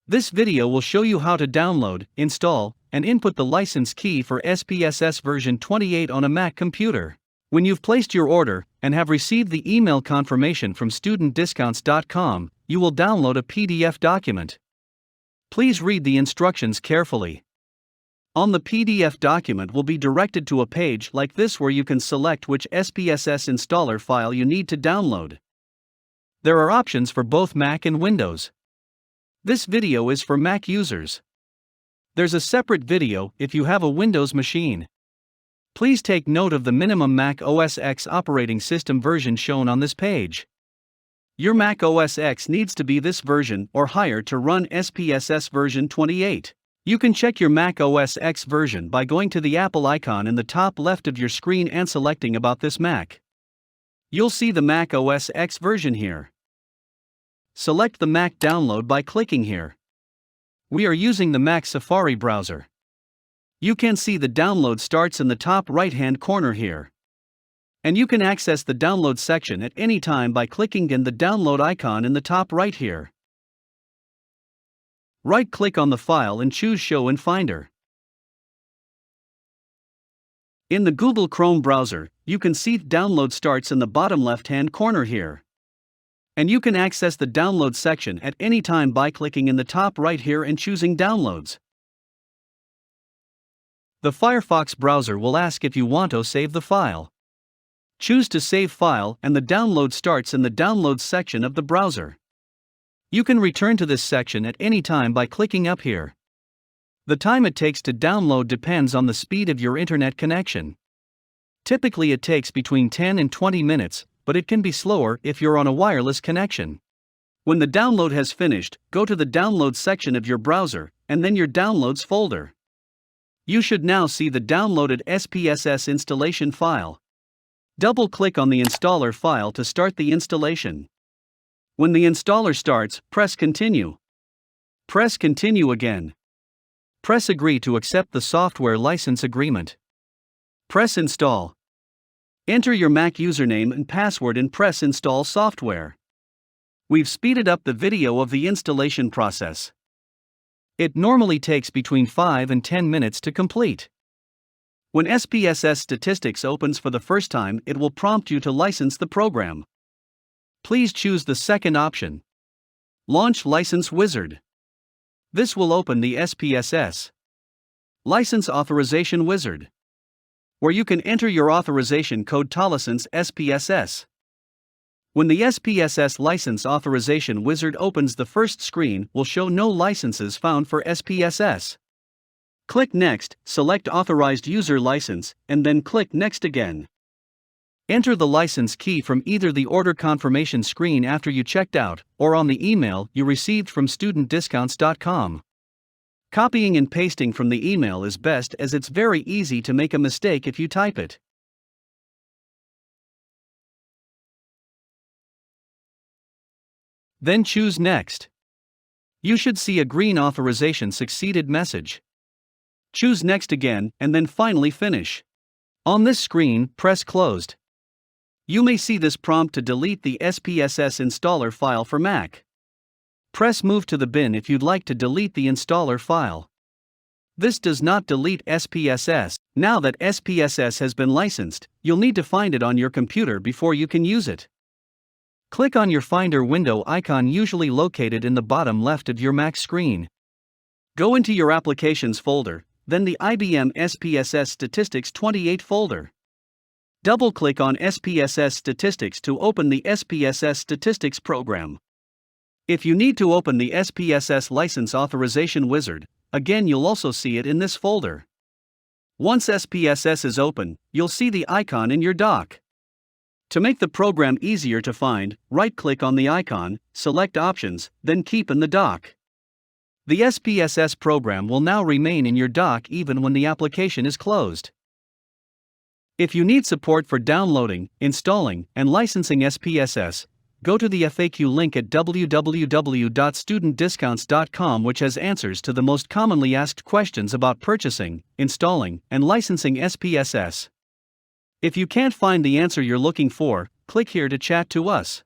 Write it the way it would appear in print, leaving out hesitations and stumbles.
This video will show you how to download, install, and input the license key for SPSS version 28 on a Mac computer. When you've placed your order and have received the email confirmation from studentdiscounts.com, you will download a PDF document. Please read the instructions carefully. On the PDF document will be directed to a page like this where you can select which SPSS installer file you need to download. There are options for both Mac and Windows. This video is for Mac users. There's a separate video if you have a Windows machine. Please take note of the minimum Mac OS X operating system version shown on this page. Your Mac OS X needs to be this version or higher to run SPSS version 28. You can check your Mac OS X version by going to the Apple icon in the top left of your screen and selecting About this Mac. You'll see the Mac OS X version here. Select the Mac download by clicking here. We are using the Mac Safari browser. You can see the download starts in the top right-hand corner here. And you can access the download section at any time by clicking in the download icon in the top right here. Right-click on the file and choose Show in Finder. In the Google Chrome browser, you can see download starts in the bottom left-hand corner here. And you can access the download section at any time by clicking in the top right here and choosing Downloads. The Firefox browser will ask if you want to save the file. Choose to save file and the download starts in the Downloads section of the browser. You can return to this section at any time by clicking up here. The time it takes to download depends on the speed of your internet connection. Typically it takes between 10 and 20 minutes, but it can be slower if you're on a wireless connection. When the download has finished, go to the Downloads section of your browser, and then your Downloads folder. You should now see the downloaded SPSS installation file. Double-click on the installer file to start the installation. When the installer starts, press Continue. Press Continue again. Press Agree to accept the software license agreement. Press Install. Enter your Mac username and password and press Install Software. We've speeded up the video of the installation process. It normally takes between 5 and 10 minutes to complete. When SPSS Statistics opens for the first time, it will prompt you to license the program. Please choose the second option. Launch License Wizard. This will open the SPSS License Authorization Wizard, where you can enter your authorization code TOLICENSE SPSS. When the SPSS License Authorization Wizard opens, the first screen will show no licenses found for SPSS. Click Next, select Authorized User License, and then click Next again. Enter the license key from either the order confirmation screen after you checked out, or on the email you received from studentdiscounts.com. Copying and pasting from the email is best as it's very easy to make a mistake if you type it. Then choose Next. You should see a green authorization succeeded message. Choose Next again and then finally Finish. On this screen, press Closed. You may see this prompt to delete the SPSS installer file for Mac. Press Move to the bin if you'd like to delete the installer file. This does not delete SPSS. Now that SPSS has been licensed, you'll need to find it on your computer before you can use it. Click on your Finder window icon, usually located in the bottom left of your Mac screen. Go into your Applications folder, then the IBM SPSS Statistics 28 folder. Double-click on SPSS Statistics to open the SPSS Statistics program. If you need to open the SPSS License Authorization Wizard, again you'll also see it in this folder. Once SPSS is open, you'll see the icon in your dock. To make the program easier to find, right-click on the icon, select Options, then Keep in the dock. The SPSS program will now remain in your dock even when the application is closed. If you need support for downloading, installing, and licensing SPSS, go to the FAQ link at www.studentdiscounts.com, which has answers to the most commonly asked questions about purchasing, installing, and licensing SPSS. If you can't find the answer you're looking for, click here to chat to us.